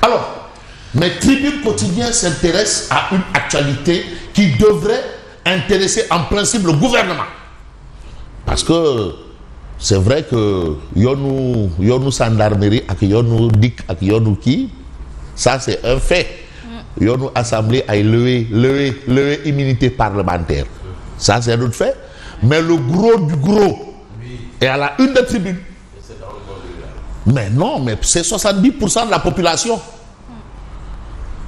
Alors, mais Tribune Quotidien s'intéresse à une actualité qui devrait intéresser en principe le gouvernement. Parce que c'est vrai que yonu gendarmerie ak yonu dik ak yonu ki, ça c'est un fait. Yonu assemblée a levé immunité parlementaire. Ça c'est un autre fait. Mais le gros du gros est à la une de Tribune. Mais non, mais c'est 70% de la population.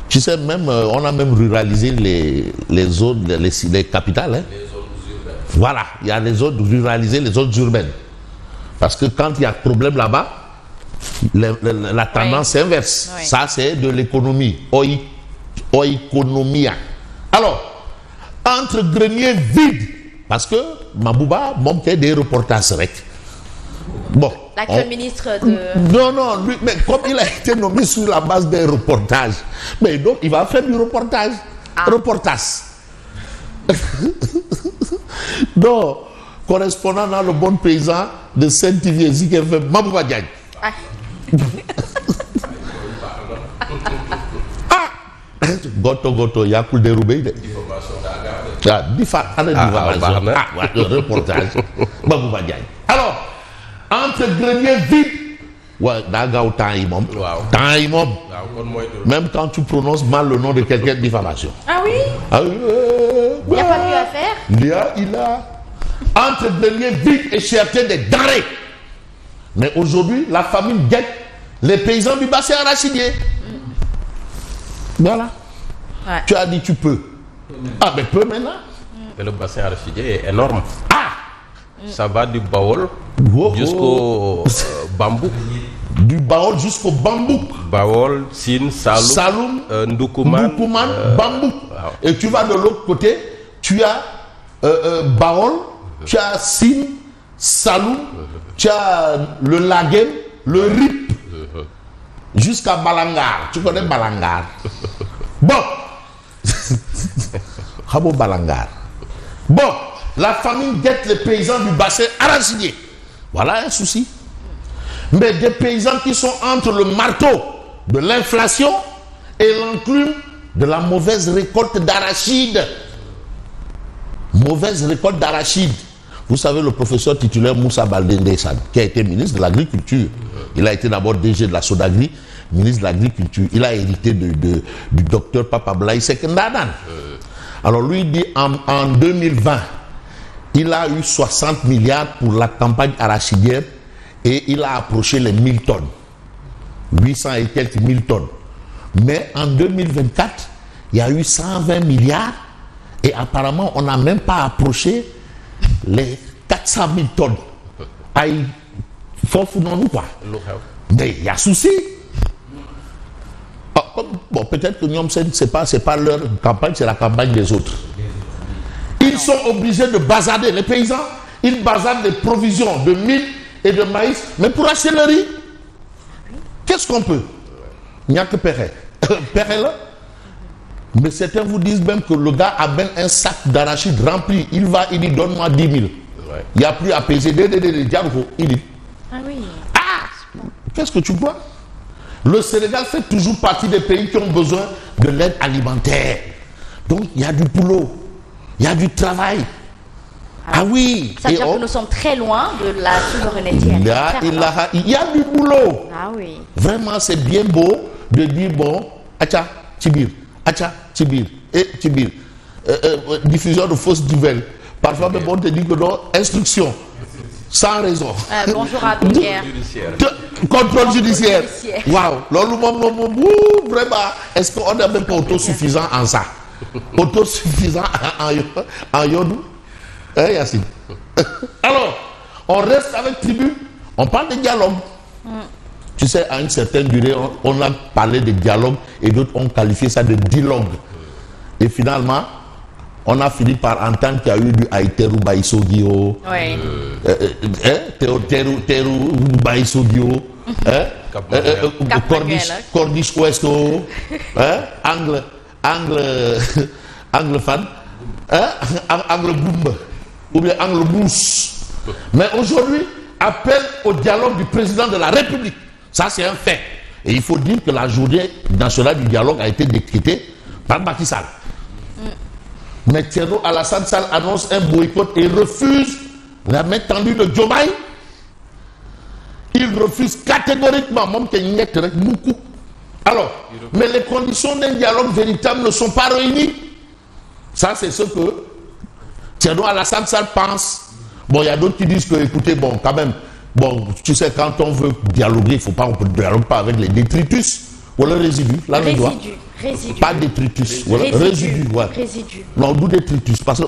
Tu sais, même, on a même ruralisé les zones, les capitales. Hein. Les zones urbaines. Voilà, il y a les zones ruralisées, les zones urbaines. Parce que quand il y a problème là-bas, la tendance inverse. Oui. Ça, c'est de l'économie. Oikonomia. Alors, entre greniers vides, parce que Mabouba montait des reportages rec. Bon. L'actuel ministre de... Non, lui, mais comme il a été nommé sur la base des reportages, mais donc il va faire du reportage. Reportage. Donc, correspondant dans le Bon Paysan de Saint-Yves, qui a fait Mabouba Diagne. Goto, il y a cool déroulé. Reportage. Mabouba Diagne. Alors, entre greniers vides, ouais, même quand tu prononces mal le nom de quelqu'un, diffamation. Ah oui? Il n'y a pas mieux à faire? Il a entre greniers vides et cherté des denrées. Mais aujourd'hui, la famine guette les paysans du bassin arachidier. Voilà. Ouais. Tu as dit tu peux. Ah, mais peux maintenant. Et le bassin arachidier est énorme. Ça va du Baol jusqu'au Bambouk. Du Baol jusqu'au Bambouk. Baol, Sine, Saloum, Ndoukoumane, Bambouk. Wow. Et tu vas de l'autre côté, tu as Baol, tu as Sine, Saloum, tu as le Laguem, le Rip, jusqu'à Balangar. Tu connais Balangar? Bon. Khabo Balangar. Bon. La famine guette les paysans du bassin arachidier. Voilà un souci. Mais des paysans qui sont entre le marteau de l'inflation et l'enclume de la mauvaise récolte d'arachide. Mauvaise récolte d'arachide. Vous savez, le professeur titulaire Moussa Baldé Ndeyssan, qui a été ministre de l'Agriculture. Il a été d'abord DG de la Sodagri, ministre de l'Agriculture. Il a hérité du docteur Papa Blaye Sekendadan. Alors lui dit en 2020, il a eu 60 milliards pour la campagne arachidière et il a approché les 1000 tonnes. 800 et quelques 1000 tonnes. Mais en 2024, il y a eu 120 milliards et apparemment, on n'a même pas approché les 400 000 tonnes. Aïe, faut non ou pas. Mais il y a souci. Bon, peut-être que Nyom Sen, c'est pas leur campagne, c'est la campagne des autres. Ils sont obligés de bazarder. Les paysans, ils bazardent des provisions de mil et de maïs. Mais pour acheter le riz, qu'est-ce qu'on peut? Il n'y a que Perret. Perret là. Mais certains vous disent même que le gars a même un sac d'arachide rempli. Il va, il dit donne-moi 10 000. Ouais. Il n'y a plus à peser. Il dit. Ah oui. Ah, qu'est-ce que tu crois? Le Sénégal fait toujours partie des pays qui ont besoin de l'aide alimentaire. Donc il y a du boulot. Il y a du travail. Ah oui. Ça veut dire que nous sommes très loin de la souveraineté alimentaire. Il y a du boulot. Ah oui. Vraiment, c'est bien beau de dire bon, Acha, Tibir, Acha, Tibir, et Tibir. Diffusion de fausses nouvelles. Parfois, même on te dit que non, instruction. Sans raison. Bonjour à Pierre. Contrôle judiciaire. Waouh. Vraiment, est-ce qu'on n'est même pas autosuffisant en ça? Autosuffisant en yodou. Hein, Yassine? Alors, on reste avec Tribune, on parle de dialogue. Tu sais, à une certaine durée, on a parlé de dialogue et d'autres ont qualifié ça de dialogue. Et finalement, on a fini par entendre qu'il y a eu du Aïteru Baïsogio. Oui. Teru Baïsogio. Corniche Ouesto. Angle fan. Angle boum. Ou bien angle brousse. Mais aujourd'hui, appel au dialogue du président de la République. Ça, c'est un fait. Et il faut dire que la journée nationale du dialogue a été décrétée par Macky Sall. Mais Thierno Alassane Sall annonce un boycott et refuse la main tendue de Diomaye. Il refuse catégoriquement. Alors, mais les conditions d'un dialogue véritable ne sont pas réunies. Ça, c'est ce que Thierno Alassane Sall pense. Bon, il y a d'autres qui disent que, écoutez, bon, quand même, bon, tu sais, quand on veut dialoguer, il faut pas, on ne dialogue pas avec les détritus ou le résidu. Là, résidu. Pas détritus. Résidu. Ouais. Résidu. Non, d'où détritus. Parce que,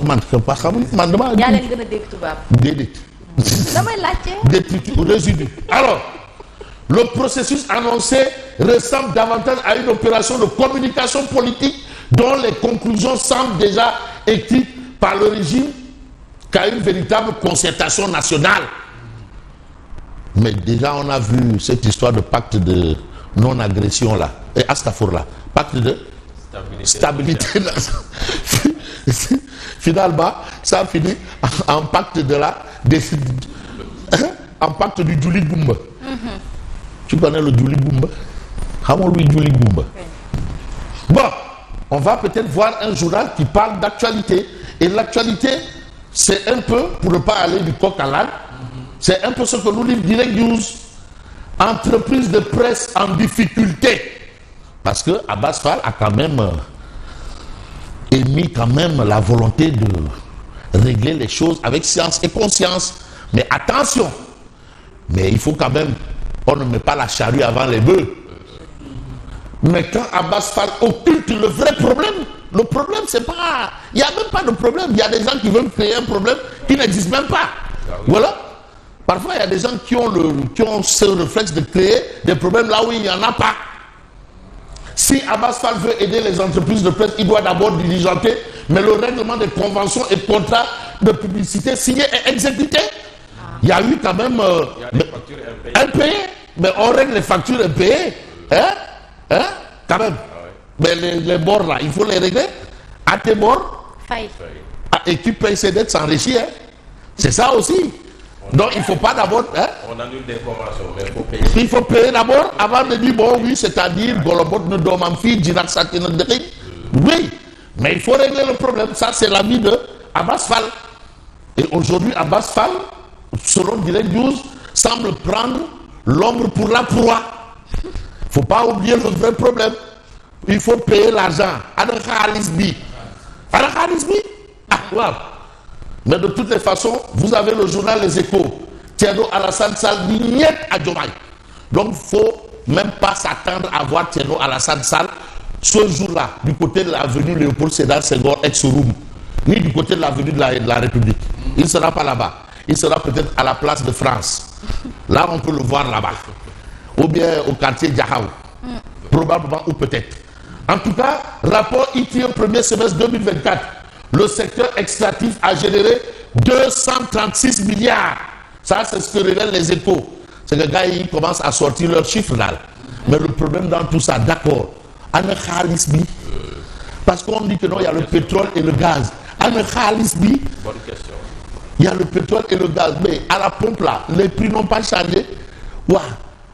détritus ou résidu. Alors, le processus annoncé ressemble davantage à une opération de communication politique dont les conclusions semblent déjà écrites par le régime qu'à une véritable concertation nationale. Mais déjà, on a vu cette histoire de pacte de non-agression là. Et Astafour là. Pacte de stabilité. Finalement, ça a fini en pacte de la... en pacte du Julie Boumba. Tu connais le Julie Boumba? Comment lui Julie Boumba? Bon, on va peut-être voir un journal qui parle d'actualité. Et l'actualité, c'est un peu, pour ne pas aller du coq à l'âne, c'est un peu ce que nous livre Direct News. Entreprise de presse en difficulté. Parce que Abbas Fall a quand même émis quand même la volonté de régler les choses avec science et conscience. Mais attention, mais il faut quand même, on ne met pas la charrue avant les bœufs. Mais quand Abbas Fall occulte le vrai problème, le problème c'est pas, il n'y a même pas de problème. Il y a des gens qui veulent créer un problème qui n'existe même pas. Voilà. Parfois il y a des gens qui ont ce réflexe de créer des problèmes là où il n'y en a pas. Si Abbas Fall veut aider les entreprises de presse, il doit d'abord diligenter, mais le règlement des conventions et contrats de publicité signés et exécutés. Il y a eu quand même impayés. Mais on règle les factures impayées. Hein? Quand même. Mais les bords là, il faut les régler. À tes bords. Et qui paye ses dettes s'enrichit. Hein? C'est ça aussi. Donc il ne faut pas d'abord... Hein? On annule des conventions, mais il faut payer. Il faut payer d'abord avant de dire, bon oui, c'est-à-dire, Golobot ne doit fille, Djinak Satin ne. Oui, mais il faut régler le problème. Ça, c'est l'avis de Abbas Fall. Et aujourd'hui, Abbas Fall, selon Direct News, semble prendre l'ombre pour la proie. Il ne faut pas oublier le vrai problème. Il faut payer l'argent. Adakalisbi. Ah, wow. Mais de toutes les façons, vous avez le journal Les Échos. Thierno Alassane Sall dit niet à Diomaye. Donc, il ne faut même pas s'attendre à voir Thierno Alassane Sall ce jour-là, du côté de l'avenue Léopold Sédar Senghor, ex-Roum, ni du côté de l'avenue de la République. Il ne sera pas là-bas. Il sera peut-être à la place de France. Là, on peut le voir là-bas. Ou bien au quartier Djahaou. Probablement, ou peut-être. En tout cas, rapport ITIE premier semestre 2024. Le secteur extractif a généré 236 milliards. Ça, c'est ce que révèlent Les Échos. C'est que les gars, ils commencent à sortir leurs chiffres là. Mais le problème dans tout ça, d'accord, parce qu'on dit que non, il y a le pétrole et le gaz. Bonne question. Il y a le pétrole et le gaz. Mais à la pompe là, les prix n'ont pas changé. Ouah.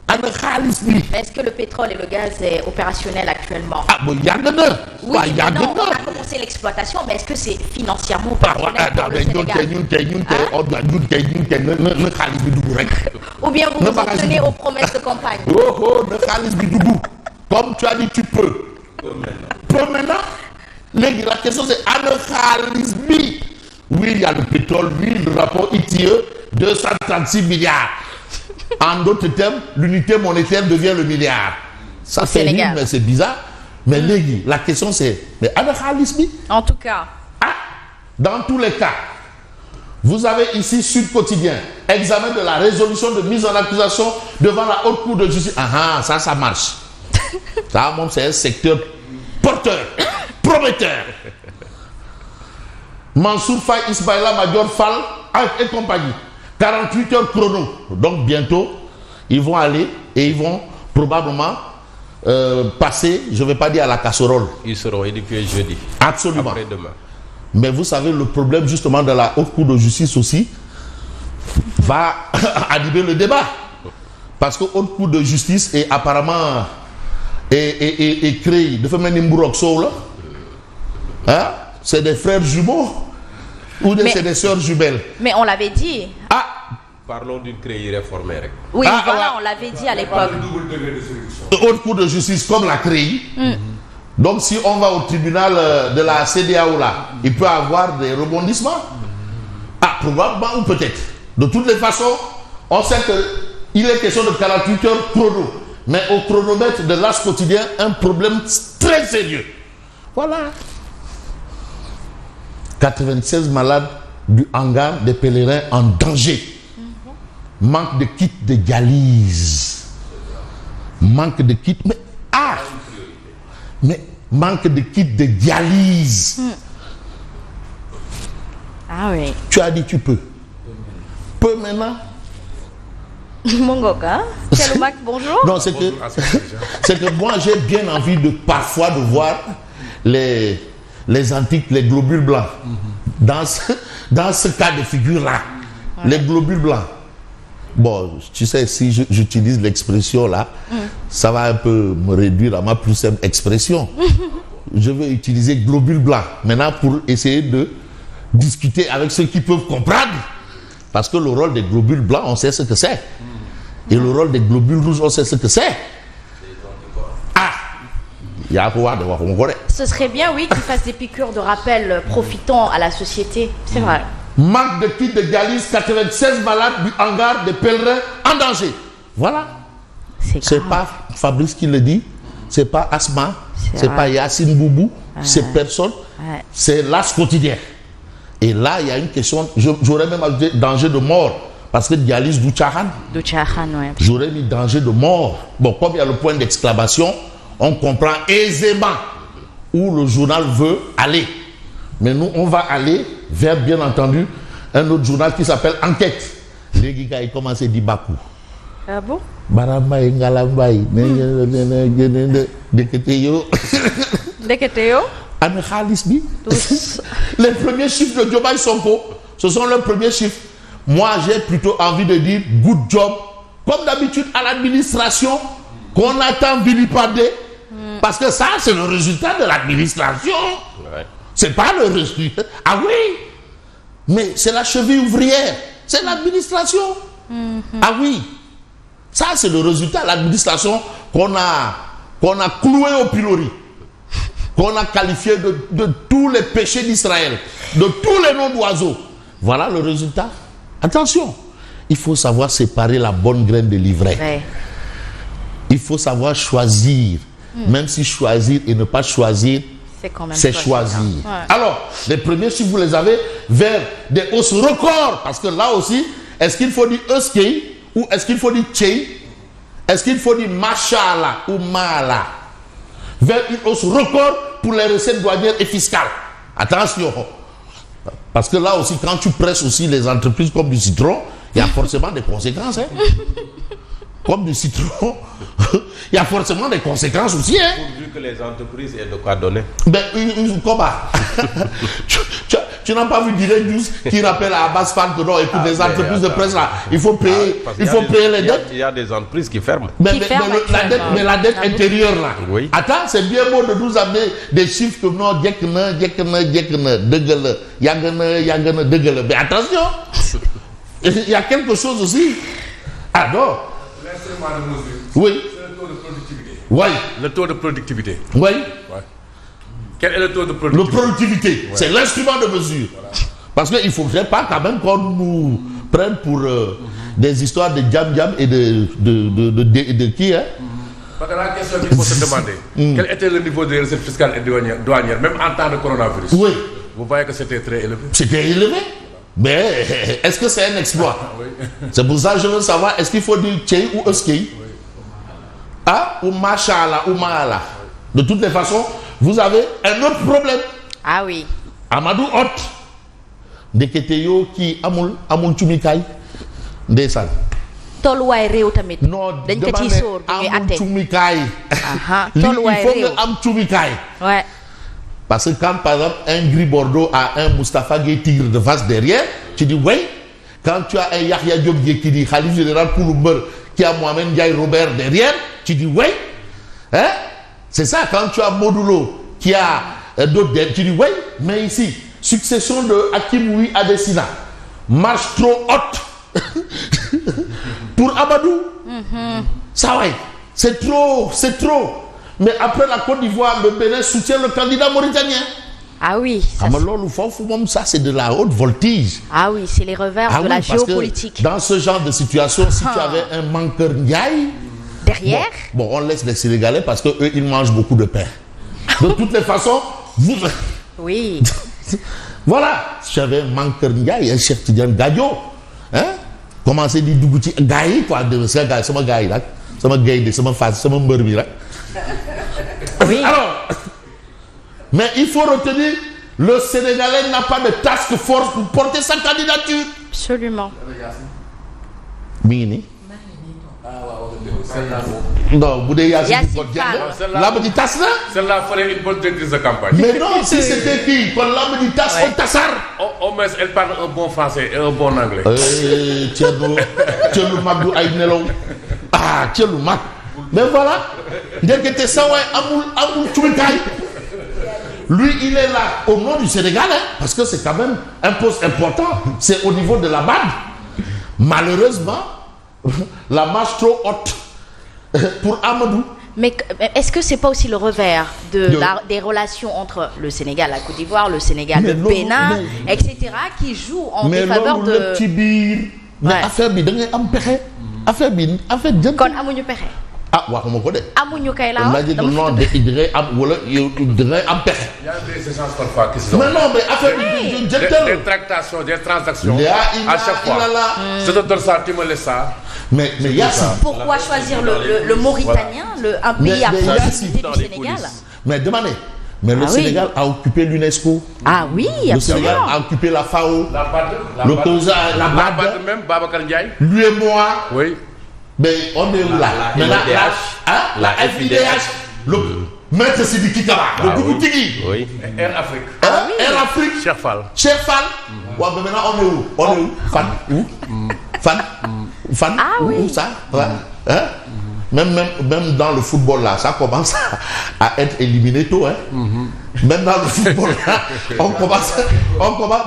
Est-ce que le pétrole et le gaz est opérationnel actuellement? Ah bon, il y a de neuf. Oui, on a commencé l'exploitation, mais est-ce que c'est financièrement opérationnel pour le Sénégal? Ou bien vous vous en tenez aux promesses de campagne? Comme tu as dit, tu peux. Peu maintenant. La question c'est oui, il y a le pétrole, oui, le rapport ITIE, 236 milliards. En d'autres termes, l'unité monétaire devient le milliard. Ça c'est nul, mais c'est bizarre. Mais la question c'est, mais en tout cas. Dans tous les cas, vous avez ici Sud Quotidien, examen de la résolution de mise en accusation devant la haute cour de justice. Ça marche. Ça, c'est un secteur porteur, prometteur. Mansour Faye, Ismaïla Madior Fall et compagnie. 48 heures chrono. Donc bientôt, ils vont aller et ils vont probablement passer, je ne vais pas dire à la casserole. Ils seront éduqués jeudi. Absolument. Après-demain. Mais vous savez, le problème justement de la haute cour de justice aussi va animer le débat. parce que haute cour de justice est apparemment est créé dafa mel ni mburoog soow la ah c'est des frères jumeaux ou c'est des sœurs jumelles. Mais on l'avait dit. Parlons d'une CREI réformée rek. Oui, voilà, on l'avait dit à l'époque. Haute cour de justice comme la CREI. Donc si on va au tribunal de la CEDEAO là, il peut avoir des rebondissements. Probablement ou peut-être. De toutes les façons, on sait qu'il est question de 48 heures chrono. Mais au chronomètre de l'As quotidien, un problème très sérieux. Voilà. 96 malades du hangar des pèlerins en danger. Manque de kits de dialyse. Manque de kits. Mais manque de kits de dialyse. Ah oui. Tu as dit tu peux. Peu maintenant. Mongoka. Cheloumac, bonjour. Non, c'est que moi j'ai bien envie de parfois de voir les antiques, les globules blancs. Dans ce cas de figure là, les globules blancs. Bon, tu sais, si j'utilise l'expression là, ça va un peu me réduire à ma plus simple expression. Je vais utiliser globule blanc maintenant pour essayer de discuter avec ceux qui peuvent comprendre. Parce que le rôle des globules blancs, on sait ce que c'est. Et le rôle des globules rouges, on sait ce que c'est. Ce serait bien, oui, qu'ils fassent des piqûres de rappel profitant à la société. C'est vrai. Manque de kits de dialyse, 96 malades du hangar des pèlerins en danger. Voilà. C'est pas Fabrice qui le dit, c'est pas Asma, c'est pas Yacine Boubou, c'est personne, c'est l'As quotidien. Et là, il y a une question, j'aurais même ajouté danger de mort, parce que dialyse du Tchahan. Ouais. J'aurais mis danger de mort. Bon, comme il y a le point d'exclamation, on comprend aisément où le journal veut aller. Mais nous, on va aller vers, bien entendu, un autre journal qui s'appelle Enquête. Les gars, ils commencent à dire Bakou. Ah bon? Barambay, Ngalambay, Deketeyo. Deketeyo? Les premiers chiffres de Diomaye Sonko, ce sont leurs premiers chiffres. Moi, j'ai plutôt envie de dire good job. Comme d'habitude, à l'administration, qu'on attend vilipender. Parce que ça, c'est le résultat de l'administration. Ouais. C'est pas le résultat. Ah oui, mais c'est la cheville ouvrière, c'est l'administration. Ah oui, ça c'est le résultat de l'administration qu'on a cloué au pilori, qu'on a qualifié de tous les péchés d'Israël, de tous les noms d'oiseaux. Voilà le résultat. Attention, il faut savoir séparer la bonne graine de l'ivraie. Ouais. Il faut savoir choisir, même si choisir et ne pas choisir, c'est choisir. Ouais. Alors, les premiers chiffres, vous les avez vers des hausses records. Parce que là aussi, est-ce qu'il faut dire Euskei ou est-ce qu'il faut dire Tchei? Est-ce qu'il faut dire Machala ou Mala? Vers une hausse record pour les recettes douanières et fiscales. Attention. Parce que là aussi, quand tu presses aussi les entreprises comme du citron, il y a forcément des conséquences. Hein? Comme du citron, il y a forcément des conséquences aussi. Hein? Pourvu que les entreprises aient de quoi donner. Ben, comment tu n'as pas vu Direct News qui rappelle à Abbas Fall que non, écoute, les entreprises de presse là, il faut payer, payer les dettes. Il y a des entreprises qui ferment. Mais la dette intérieure là. Oui. Attends, c'est bien beau de nous amener des chiffres comme non, yagana, degele, yagana, degele. Mais attention, il y a quelque chose aussi. Ah non. L'instrument de mesure. Oui. C'est le taux de productivité. Oui. Le taux de productivité. Oui. Ouais. Quel est le taux de productivité? Le productivité, ouais. C'est l'instrument de mesure. Voilà. Parce qu'il ne faudrait pas quand même qu'on nous prenne pour des histoires de jam-jam et de qui, hein? Parce que la question qu'il faut se demander, quel était le niveau des recettes fiscales et douanières, même en temps de coronavirus? Oui. Vous voyez que c'était très élevé. C'était élevé. Mais est-ce que c'est un exploit? Oui. C'est pour ça que je veux savoir, est-ce qu'il faut dire Tchei ou Euskei? Oui. Ah, ou Machala ou Maala. De toutes les façons, vous avez un autre problème. Ah oui. Amadou Hott. Deketeyo qui amul chumikay. Ndeysaan. Tolluwaay réew tamit. Non, dañ ko ciy sóor bu ñuy atte. amul chumikay. Tolluwaay réew. Il faut que am chumikay. Ouais. Parce que quand par exemple un Gris Bordeaux a un Moustapha Gueye Tigre de face derrière, tu dis oui. Quand tu as un Yahya Diop qui dit Khalif général Kouloumbeur qui a Mohamed Ndiaye Robert derrière, tu dis ouais. Hein? C'est ça, quand tu as Modulo qui a d'autres derrière, tu dis ouais. Mais ici, succession de Hakim Adesina, marche trop haute pour Amadou. Ça ouais, c'est trop. Mais après la Côte d'Ivoire, le Bénin soutient le candidat mauritanien. Ah oui. Ça c'est de la haute voltige. Ah oui, c'est les revers de la géopolitique. Dans ce genre de situation, si tu avais un Mankeur Ndiaye derrière. Bon, on laisse les Sénégalais parce que eux ils mangent beaucoup de pain. De toutes les façons, oui. Voilà, si j'avais un Mankeur Ndiaye, un chef Tidiane Gadio, hein? Commencer di dugg ci gars yi quoi de sama gars yi nag sama gaynde sama face sama mbër mi rek. Oui. Alors, mais il faut retenir, le Sénégalais n'a pas de task force pour porter sa candidature. Absolument. mi ngi nii. non bu dee Yacine lamb ji tas na. celle-là ferait une bonne directrice de campagne. mais non si c'était kii kon lamb ji tas au tasar. au moins elle parle un bon français et un bon anglais. Thierno Magdu ay nelaw Thierno Mag mais voilà ndekete sa waay amul cumikaay. Lui il est là au nom du Sénégal hein, parce que c'est quand même un poste important, c'est au niveau de la BAD. Malheureusement la marche trop haute pour Amadou. Mais est-ce que c'est pas aussi le revers des relations entre le Sénégal, la Côte d'Ivoire, le Sénégal, le Bénin, etc., qui jouent en défaveur de... le petit biir. Mais affaire bi da ngay am pexe. affaire bi en fait jëm. kon amuñu pexe. waxuma ko de. amuñu kay laa wax non de am wala dangay am pexe. Il y a des échanges parfois qui sont. mais non mais affaire bi des tractations, des transactions. À chaque fois. Je te donne ça, tu me laisses ça. Mais Yacine. Pourquoi choisir le Mauritanien, un pays à proximité du Sénégal? Mais demandez. Mais le Sénégal a occupé l'UNESCO. Ah oui, absolument. Le Sénégal a occupé la FAO. La BAD même, Babacar Ndiaye. Lui et moi. Oui. Mais on est où là? La FIDH. Le maître Sidiki Kaba. Le Bougoutigi. Oui. Air Afrique. Air Afrique. Cheikh Fall. Ouais, mais maintenant on est où? On est où? Fan. Ah oui. Où ça? Hein? Même dans le football là, ça commence à être éliminé tôt. Hein? Même dans le football là, on commence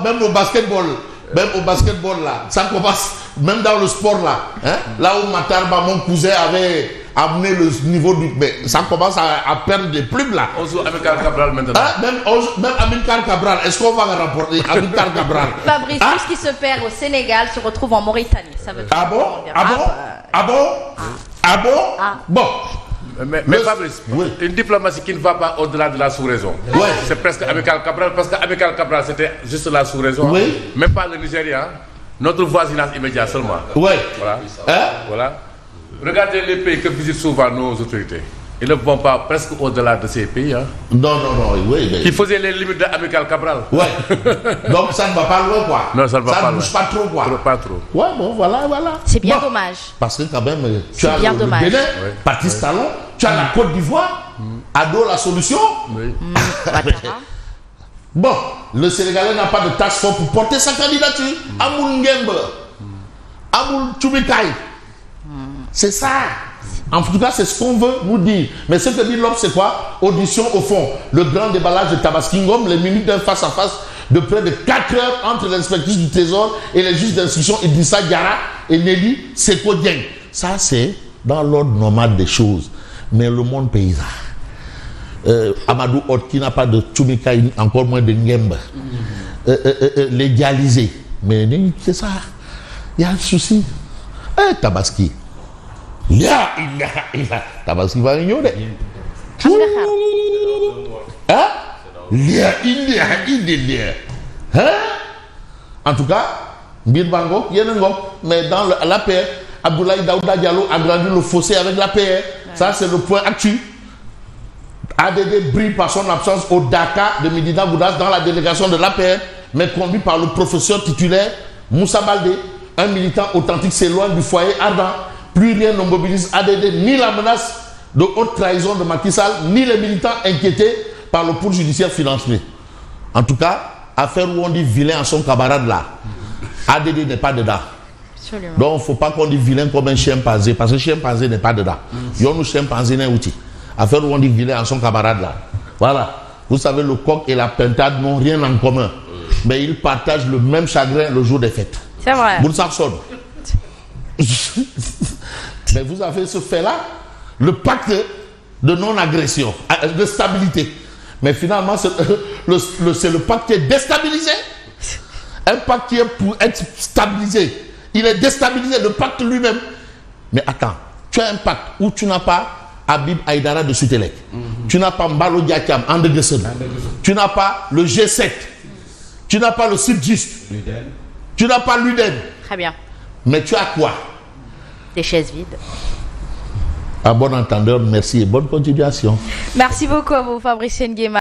même au basketball. Même au basketball là, ça commence, même dans le sport là, hein? Là où Matarba, mon cousin, avait amené le niveau du... Mais ça commence à perdre des plumes là. On joue Amilcar Cabral maintenant. Même Amilcar Cabral, est-ce qu'on va remporter Amilcar Cabral? Fabrice, tout ce qui se perd au Sénégal se retrouve en Mauritanie. Ça veut Bon. Mais Fabrice, une diplomatie qui ne va pas au-delà de la sous-région. Ouais. C'est presque Amilcar Cabral, parce qu'Amilcar Cabral c'était juste la sous-région. Oui. Même pas le Nigeria, notre voisinage immédiat seulement. Oui. Voilà. Hein? Voilà. Regardez les pays que visitent souvent nos autorités. Ils ne vont pas presque au-delà de ces pays. Hein. Non, oui. Mais... Qui faisaient les limites d'Amilcar Cabral. Ouais. Donc ça ne va pas loin, quoi. Non, ça ne va pas loin. Ça ne bouge pas trop, quoi. Pas trop. Ouais, bon, voilà. C'est bien dommage. Parce que quand même, tu as le Bénin, Patrice Talon, tu as la Côte d'Ivoire, Ado la solution. Oui. Bon, le Sénégalais n'a pas de task force pour porter sa candidature. Amoul Ngembe, Amoul Tchoumikaï. C'est ça. En tout cas, c'est ce qu'on veut nous dire. Mais ce que dit l'homme, c'est quoi? Audition au fond. Le grand déballage de Tabaski Ngom, les minutes d'un face-à-face de près de 4 heures entre l'inspectrice du Trésor et les juges d'instruction Idrissa Diarra et Nelly Seko Dieng. Ça, c'est dans l'ordre normal des choses. Mais le monde paysan, Amadou Hott qui n'a pas de Tchoumikaï, encore moins de Ngembe, les dialysés. Mais c'est ça. Il y a un souci. Tabaski. Il Tabaski va ignorer. En tout cas, Mbir Bango, mais dans l'APR, Abdoulaye Daouda Diallo a grandi le fossé avec l'APR. Ça, c'est le point actuel. ADD brille par son absence au Dakar de Médina Goudas dans la délégation de l'APR, mais conduit par le professeur titulaire Moussa Baldé. Un militant authentique s'éloigne du foyer ardent. Plus rien ne mobilise ADD, ni la menace de haute trahison de Macky Sall, ni les militants inquiétés par le pôle judiciaire financier. En tout cas, affaire où on dit vilain à son camarade là, ADD n'est pas dedans. Absolument. Donc, il ne faut pas qu'on dise vilain comme un chimpanzé, parce que chimpanzé n'est pas dedans. Yon nous chimpanzé n'est outil. Affaire où on dit vilain à son camarade là. Voilà. Vous savez, le coq et la pintade n'ont rien en commun. Mais ils partagent le même chagrin le jour des fêtes. C'est vrai. Boursarson. Mais vous avez ce fait-là, le pacte de non-agression, de stabilité. Mais finalement, c'est le pacte qui est déstabilisé. Un pacte qui est pour être stabilisé. Il est déstabilisé, le pacte lui-même. Mais attends, tu as un pacte où tu n'as pas Habib Aïdara de Sutelec. Tu n'as pas Mbalo Diakam, Andegesen. Tu n'as pas le G7. Tu n'as pas le Sud-Just. Tu n'as pas l'UDEN. Très bien. Mais tu as quoi? Des chaises vides. À bon entendeur, merci et bonne continuation. Merci beaucoup à vous, Fabrice Nguema.